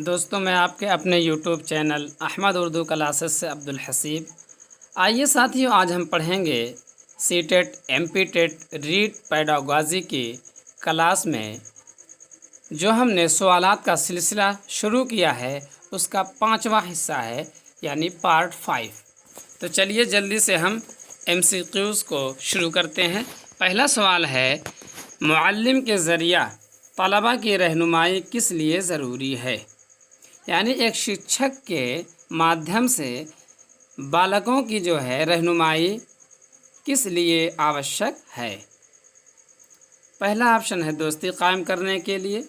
دوستوں میں آپ کے اپنے YouTube channel Ahmad Urdu classes سے عبدالحسیب۔ آئیے ساتھیوں، آج ہم پڑھیں گے C TET M P TET ریڈ پیڈاگوجی کی کلاس میں جو ہم نے سوالات کا سلسلہ شروع کیا ہے اس کا 5واں حصہ ہے، یعنی پارٹ 5۔ تو چلیے جلدی سے ہم ایم سی کیوز کو شروع کرتے ہیں۔ پہلا سوال ہے، معلم کے ذریعہ طلباء کی رہنمائی کس لیے ضروری ہے؟ یعنی ایک شکشک کے مادھیم سے بالکوں کی جو ہے رہنمائی کس لیے آوشک ہے؟ پہلا آپشن ہے دوستی قائم کرنے کے لیے،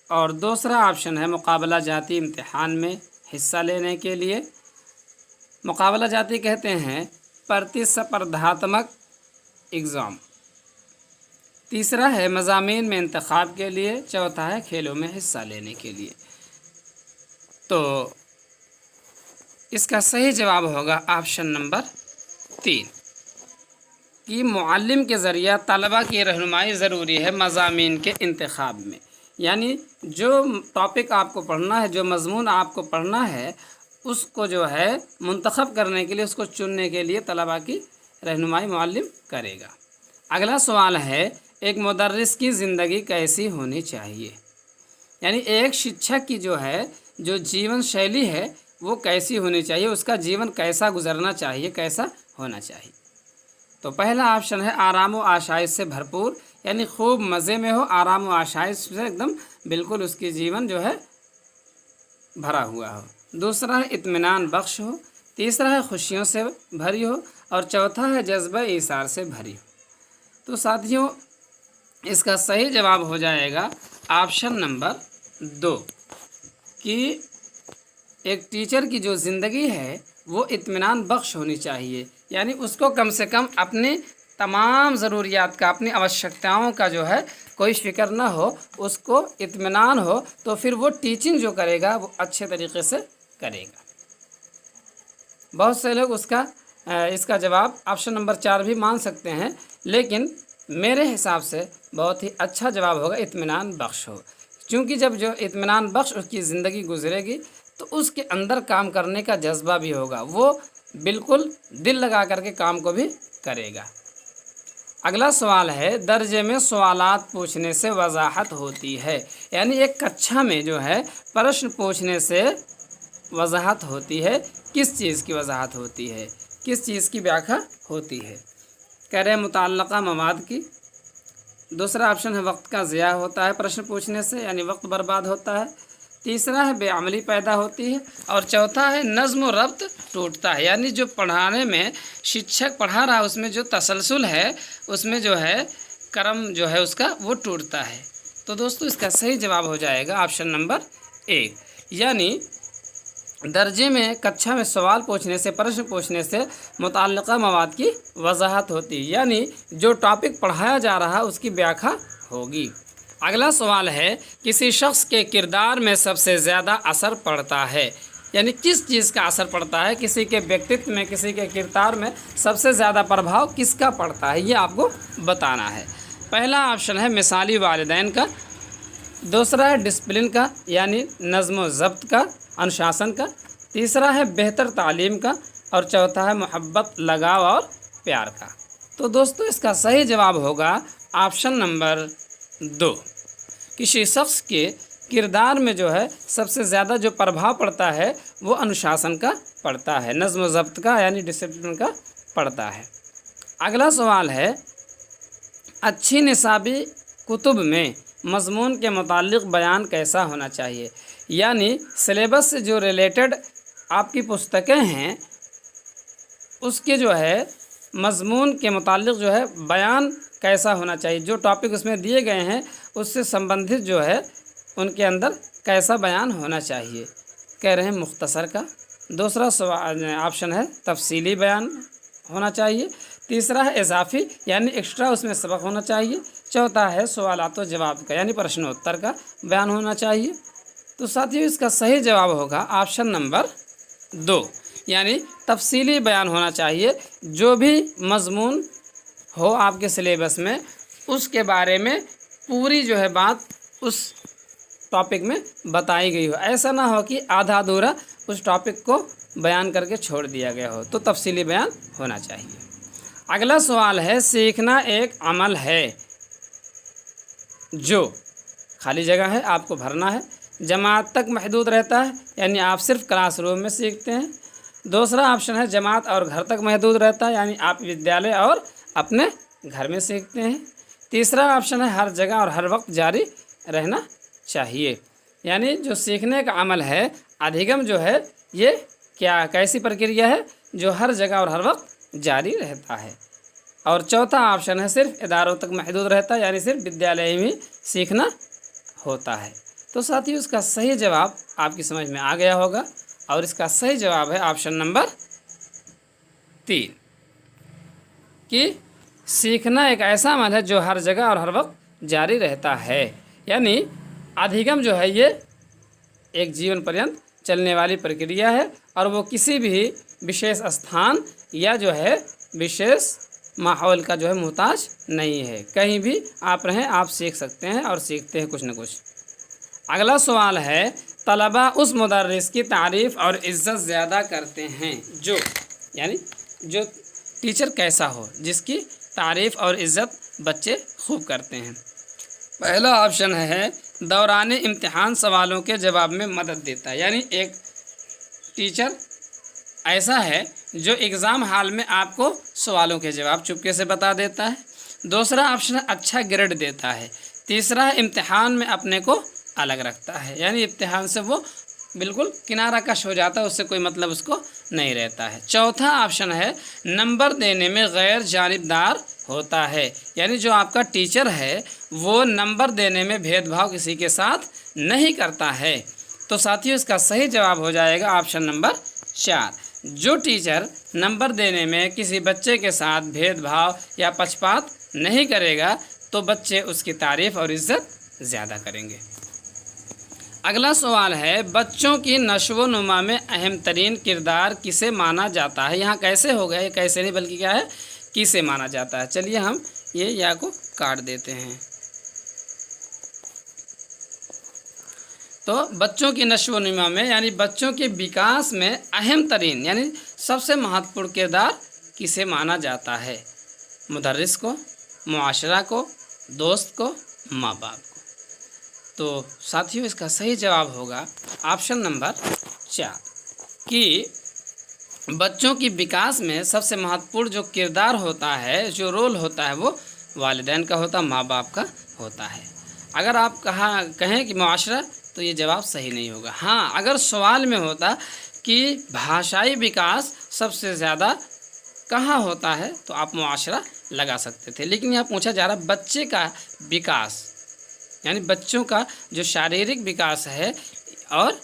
اور دوسرا آپشن ہے مقابلہ جاتی امتحان میں حصہ لینے کے لیے۔ مقابلہ جاتی کہتے ہیں پرتیسپردھاتمک ایگزام۔ تیسرا ہے مضامین میں انتخاب کے لیے، چوتھا ہے کھیلوں میں حصہ لینے کے لیے۔ تو اس کا صحیح جواب ہوگا آپشن نمبر 3 کہ معلم کے ذریعہ طلباء کی رہنمائی ضروری ہے مضامین کے انتخاب میں۔ یعنی جو ٹاپک آپ کو پڑھنا ہے، جو مضمون آپ کو پڑھنا ہے، اس کو جو ہے منتخب کرنے کے لیے، اس کو چننے کے لیے طلباء کی رہنمائی معلم کرے گا۔ اگلا سوال ہے، ایک مدرس کی زندگی کیسی ہونی چاہیے؟ یعنی ایک شکشک کی جو جیون شیلی ہے وہ کیسی ہونی چاہیے، اس کا جیون کیسا گزرنا چاہیے، کیسا ہونا چاہیے؟ تو پہلا آپشن ہے آرام و آشائش سے بھرپور، یعنی خوب مزے میں ہو، آرام و آشائش سے ایک دم بالکل اس کی جیون جو ہے بھرا ہوا ہو۔ دوسرا ہے اطمینان بخش ہو، تیسرا ہے خوشیوں سے بھری ہو، اور چوتھا ہے جذبہ ایثار سے بھری ہو۔ تو ساتھیوں، اس کا صحیح جواب ہو جائے گا آپشن نمبر 2 کہ ایک ٹیچر کی جو زندگی ہے وہ اطمینان بخش ہونی چاہیے، یعنی اس کو کم سے کم اپنی تمام ضروریات کا، اپنی آوشکتاؤں کا جو ہے کوئی فکر نہ ہو، اس کو اطمینان ہو، تو پھر وہ ٹیچنگ جو کرے گا وہ اچھے طریقے سے کرے گا۔ بہت سے لوگ اس کا جواب آپشن نمبر 4 بھی مان سکتے ہیں، لیکن میرے حساب سے بہت ہی اچھا جواب ہوگا اطمینان بخش ہو، کیونکہ جب جو اطمینان بخش اس کی زندگی گزرے گی تو اس کے اندر کام کرنے کا جذبہ بھی ہوگا، وہ بالکل دل لگا کر کے کام کو بھی کرے گا۔ اگلا سوال ہے، درجے میں سوالات پوچھنے سے وضاحت ہوتی ہے؟ یعنی ایک کچھا میں جو ہے پرشن پوچھنے سے وضاحت ہوتی ہے، کس چیز کی وضاحت ہوتی ہے، کس چیز کی ویاخیا ہوتی ہے؟ کہہ رہے ہیں متعلقہ مواد کی۔ دوسرا آپشن ہے وقت کا ضیاع ہوتا ہے پرشن پوچھنے سے، یعنی وقت برباد ہوتا ہے۔ تیسرا ہے بے عملی پیدا ہوتی ہے، اور چوتھا ہے نظم و ربط ٹوٹتا ہے، یعنی جو پڑھانے میں شکشک پڑھا رہا اس میں جو تسلسل ہے، اس میں جو ہے کرم جو ہے اس کا وہ ٹوٹتا ہے۔ تو دوستو، اس کا صحیح جواب ہو جائے گا آپشن نمبر 1، یعنی درجے میں کچھا میں سوال پوچھنے سے، پرشن پوچھنے سے متعلقہ مواد کی وضاحت ہوتی ہے، یعنی جو ٹاپک پڑھایا جا رہا اس کی ویاخیا ہوگی۔ اگلا سوال ہے، کسی شخص کے کردار میں سب سے زیادہ اثر پڑتا ہے؟ یعنی کس چیز کا اثر پڑتا ہے، کسی کے ویکتتو میں، کسی کے کردار میں سب سے زیادہ پربھاؤ کس کا پڑتا ہے، یہ آپ کو بتانا ہے۔ پہلا آپشن ہے مثالی والدین کا، دوسرا ہے ڈسپلن کا، یعنی نظم و ضبط کا، انوشاسن کا، تیسرا ہے بہتر تعلیم کا، اور چوتھا ہے محبت، لگاؤ اور پیار کا۔ تو دوستو، اس کا صحیح جواب ہوگا آپشن نمبر 2، کسی شخص کے کردار میں جو ہے سب سے زیادہ جو پربھاؤ پڑتا ہے وہ انوشاسن کا پڑتا ہے، نظم و ضبط کا، یعنی ڈسپلن کا پڑتا ہے۔ اگلا سوال ہے، اچھی نصابی کتب میں مضمون کے متعلق بیان کیسا ہونا چاہیے؟ یعنی سلیبس سے جو ریلیٹڈ آپ کی پستکیں ہیں اس کے جو ہے مضمون کے متعلق جو ہے بیان کیسا ہونا چاہیے، جو ٹاپک اس میں دیے گئے ہیں اس سے سمبندھت جو ہے ان کے اندر کیسا بیان ہونا چاہیے؟ کہہ رہے ہیں مختصر کا، دوسرا آپشن ہے تفصیلی بیان ہونا چاہیے، تیسرا ہے اضافی یعنی ایکسٹرا اس میں سبق ہونا چاہیے، چوتھا ہے سوالات و جواب کا یعنی پرشنوتر کا بیان ہونا چاہیے۔ تو ساتھیوں، اس کا صحیح جواب ہوگا آپشن نمبر 2، یعنی تفصیلی بیان ہونا چاہیے، جو بھی مضمون ہو آپ کے سلیبس میں اس کے بارے میں پوری جو ہے بات اس टॉपिक में बताई गई हो। ऐसा ना हो कि आधा अधूरा उस टॉपिक को बयान करके छोड़ दिया गया हो, तो तफसीली बयान होना चाहिए। अगला सवाल है, सीखना एक अमल है जो, खाली जगह है, आपको भरना है, जमात तक महदूद रहता है, यानी आप सिर्फ क्लासरूम में सीखते हैं। दूसरा ऑप्शन है जमात और घर तक महदूद रहता है, यानी आप विद्यालय और अपने घर में सीखते हैं। तीसरा ऑप्शन है हर जगह और हर वक्त जारी रहना चाहिए, यानी जो सीखने का अमल है, अधिगम जो है, ये क्या कैसी प्रक्रिया है जो हर जगह और हर वक्त जारी रहता है। और चौथा ऑप्शन है सिर्फ इदारों तक महदूद रहता है, यानी सिर्फ विद्यालय में सीखना होता है। तो साथियों, इसका सही जवाब आपकी समझ में आ गया होगा, और इसका सही जवाब है ऑप्शन नंबर 3 कि सीखना एक ऐसा अमल है जो हर जगह और हर वक्त जारी रहता है, यानी अधिगम जो है ये एक जीवन पर्यंत चलने वाली प्रक्रिया है, और वो किसी भी विशेष स्थान या जो है विशेष माहौल का जो है मोहताज नहीं है। कहीं भी आप रहें, आप सीख सकते हैं और सीखते हैं कुछ न कुछ। अगला सवाल है, तलबा उस मुदर्रिस की तारीफ़ और इज़्ज़त ज़्यादा करते हैं जो, यानी जो टीचर कैसा हो जिसकी तारीफ़ और इज़्ज़त बच्चे खूब करते हैं। पहला ऑप्शन है दौरान इम्तिहान सवालों के जवाब में मदद देता है, यानी एक टीचर ऐसा है जो एग्ज़ाम हॉल में आपको सवालों के जवाब चुपके से बता देता है। दूसरा ऑप्शन है अच्छा ग्रेड देता है। तीसरा है इम्तिहान में अपने को अलग रखता है, यानी इम्तिहान से वो बिल्कुल किनारा कश हो जाता है, उससे कोई मतलब उसको नहीं रहता है। चौथा ऑप्शन है नंबर देने में गैर जानिबदार होता है, यानी जो आपका टीचर है वो नंबर देने में भेदभाव किसी के साथ नहीं करता है। तो साथियों, इसका सही जवाब हो जाएगा ऑप्शन नंबर 4। जो टीचर नंबर देने में किसी बच्चे के साथ भेदभाव या पक्षपात नहीं करेगा तो बच्चे उसकी तारीफ़ और इज़्ज़त ज़्यादा करेंगे। अगला सवाल है, बच्चों की नशो नुमा में अहम तरीन किरदार किसे माना जाता है। यहाँ कैसे हो गया, ये कैसे नहीं बल्कि क्या है, किसे माना जाता है। चलिए हम ये या को काट देते हैं। तो बच्चों की नशो नुमा में, यानी बच्चों के विकास में अहम तरीन यानी सबसे महत्वपूर्ण किरदार किसे माना जाता है। मुदर्रिस को, मुआशरा को, दोस्त को, माँ बाप को। तो साथियों, इसका सही जवाब होगा ऑप्शन नंबर 4 कि बच्चों की विकास में सबसे महत्वपूर्ण जो किरदार होता है, जो रोल होता है, वो वालिदैन का होता है, माँ बाप का होता है। अगर आप कहें कि मुआशरा, तो ये जवाब सही नहीं होगा। हाँ, अगर सवाल में होता कि भाषाई विकास सबसे ज़्यादा कहाँ होता है तो आप मुआशरा लगा सकते थे, लेकिन यहाँ पूछा जा रहा बच्चे का विकास, यानी बच्चों का जो शारीरिक विकास है, और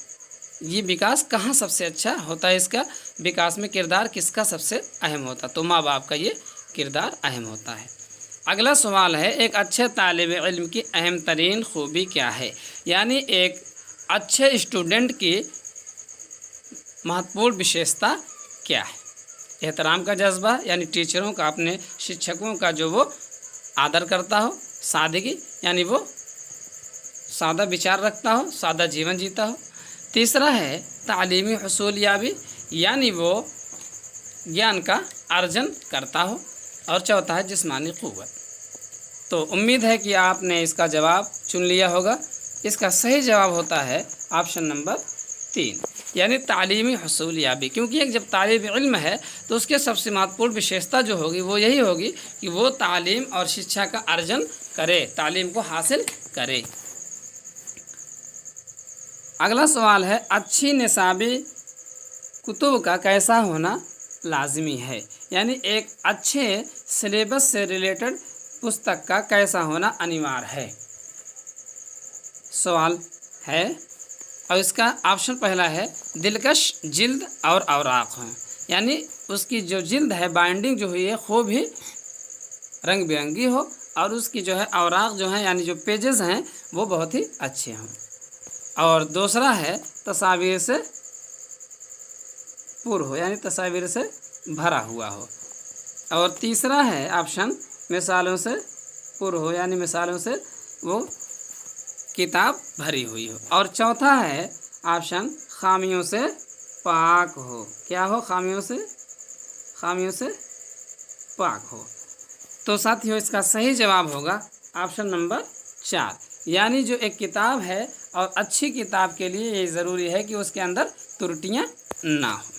ये विकास कहाँ सबसे अच्छा होता है, इसका विकास में किरदार किसका सबसे अहम होता है, तो माँ बाप का ये किरदार अहम होता है। अगला सवाल है, एक अच्छे तालिब इल्म की अहम तरीन खूबी क्या है, यानी एक अच्छे स्टूडेंट की महत्वपूर्ण विशेषता क्या है। एहतराम का जज्बा, यानी टीचरों का, अपने शिक्षकों का जो वो आदर करता हो। सादगी, यानी वो सादा विचार रखता हो, सादा जीवन जीता हो। तीसरा है तालीमी हुसूलियाबी, यानी वो ज्ञान का अर्जन करता हो। और चौथा है जिस्मानी क़ुव्वत। तो उम्मीद है कि आपने इसका जवाब चुन लिया होगा। इसका सही जवाब होता है ऑप्शन नंबर 3, यानी तालीमी हुसूलियाबी, क्योंकि एक जब तालिब इल्म है तो उसके सबसे महत्वपूर्ण विशेषता जो होगी वो यही होगी कि वो तालीम और शिक्षा का अर्जन करे, तालीम को हासिल करे। अगला सवाल है, अच्छी निसाबी कुतुब का कैसा होना लाजमी है, यानी एक अच्छे सिलेबस से रिलेटेड पुस्तक का कैसा होना अनिवार्य है। सवाल है, और इसका ऑप्शन पहला है दिलकश जिल्द और औराक हों, यानी उसकी जो जिल्द है, बाइंडिंग जो हुई है, खूब ही रंग बिरंगी हो, और उसकी जो है औराक जो है, यानी जो पेजेस हैं, वो बहुत ही अच्छे हों। और दूसरा है तस्वीर से पूर्ण हो, यानी तस्वीर से भरा हुआ हो। और तीसरा है ऑप्शन मिसालों से पूर्ण हो, यानी मिसालों से वो किताब भरी हुई हो। और चौथा है ऑप्शन खामियों से पाक हो। क्या हो? खामियों से पाक हो। तो साथियों इसका सही जवाब होगा ऑप्शन नंबर 4, यानी जो एक किताब है और अच्छी किताब के लिए ये ज़रूरी है कि उसके अंदर त्रुटियां ना हो।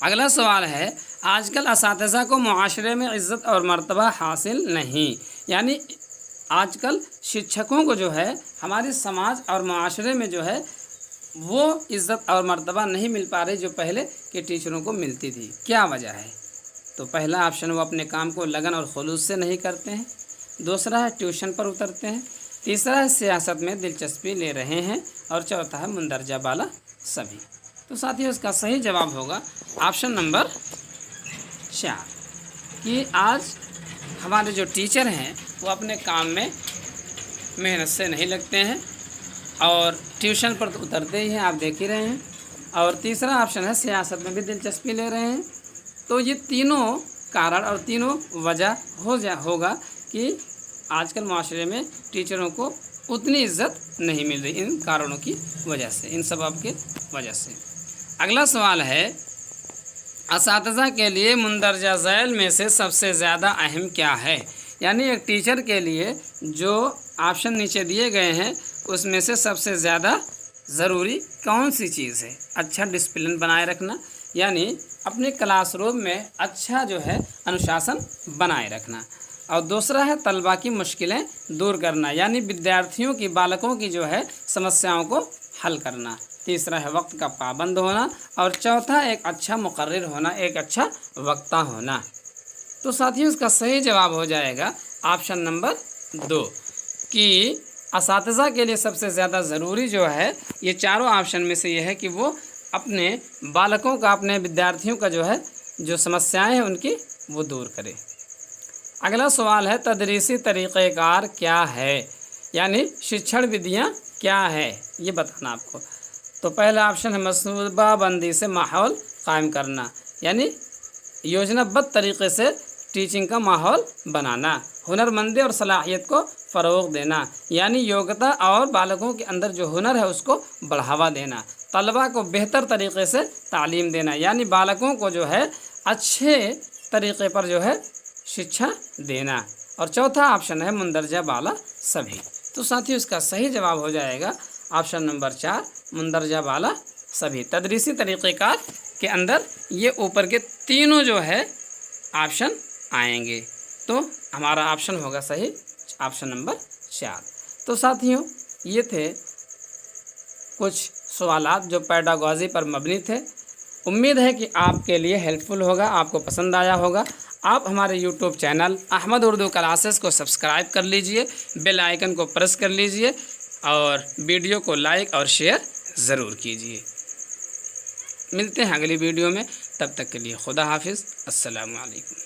अगला सवाल है, आजकल असातिज़ा को मुआशरे में इज़्ज़त और मर्तबा हासिल नहीं, यानी आजकल शिक्षकों को जो है हमारे समाज और मुआशरे में जो है वो इज़्ज़त और मर्तबा नहीं मिल पा रही जो पहले के टीचरों को मिलती थी। क्या वजह है? तो पहला ऑप्शन, वो अपने काम को लगन और खुलूस से नहीं करते हैं। दूसरा है ट्यूशन पर उतरते हैं। तीसरा है सियासत में दिलचस्पी ले रहे हैं। और चौथा है मुंदरजा बाला सभी। तो साथियों इसका सही जवाब होगा ऑप्शन नंबर 4, कि आज हमारे जो टीचर हैं वो अपने काम में मेहनत से नहीं लगते हैं और ट्यूशन पर तो उतरते ही हैं, आप देख ही रहे हैं। और तीसरा ऑप्शन है सियासत में भी दिलचस्पी ले रहे हैं। तो ये तीनों कारण और तीनों वजह होगा कि आजकल माशरे में टीचरों को उतनी इज्जत नहीं मिल रही, इन कारणों की वजह से, इन सबब के वजह से। अगला सवाल है, असातिज़ा के लिए मुंदरजा ज़ैल में से सबसे ज़्यादा अहम क्या है? यानी एक टीचर के लिए जो ऑप्शन नीचे दिए गए हैं उसमें से सबसे ज़्यादा ज़रूरी कौन सी चीज़ है? अच्छा डिसिप्लिन बनाए रखना, यानी अपने क्लासरूम में अच्छा जो है अनुशासन बनाए रखना। और दूसरा है तलबा की मुश्किलें दूर करना, यानी विद्यार्थियों की, बालकों की जो है समस्याओं को हल करना। तीसरा है वक्त का पाबंद होना। और चौथा एक अच्छा मुकर्रिर होना, एक अच्छा वक्ता होना। तो साथियों इसका सही जवाब हो जाएगा ऑप्शन नंबर 2, कि असातिज़ा के लिए सबसे ज़्यादा ज़रूरी जो है ये चारों ऑप्शन में से ये है कि वो अपने बालकों का, अपने विद्यार्थियों का जो है जो समस्याएं हैं उनकी वो दूर करे। अगला सवाल है, तदरीसी तरीक़ेकार क्या है? यानी शिक्षण विधियां क्या है ये बताना आपको। तो पहला ऑप्शन है मसूबा बंदी से माहौल कायम करना, यानी योजनाबद्ध तरीके से टीचिंग का माहौल बनाना। हुनरमंदी और सलाहियत को फ़रोग़ देना, यानी योग्यता और बालकों के अंदर जो हुनर है उसको बढ़ावा देना। तलबा को बेहतर तरीके से तालीम देना, यानी बालकों को जो है अच्छे तरीके पर जो है शिक्षा देना। और चौथा ऑप्शन है मुंदरजा बाला सभी। तो साथियों इसका सही जवाब हो जाएगा ऑप्शन नंबर 4, मुंदरजा बाला सभी। तदरीसी तरीक़ेकार के अंदर ये ऊपर के तीनों जो है ऑप्शन आएंगे। तो हमारा ऑप्शन होगा सही ऑप्शन नंबर 4। तो साथियों ये थे कुछ सवालात जो पेडागॉजी पर मबनी थे। उम्मीद है कि आपके लिए हेल्पफुल होगा, आपको पसंद आया होगा। आप हमारे YouTube channel Ahmad Urdu classes को सब्सक्राइब कर लीजिए, बेल आइकन को प्रेस कर लीजिए और वीडियो को लाइक और शेयर ज़रूर कीजिए। मिलते हैं अगली वीडियो में, तब तक के लिए खुदा हाफिज़, अस्सलामु अलैकुम।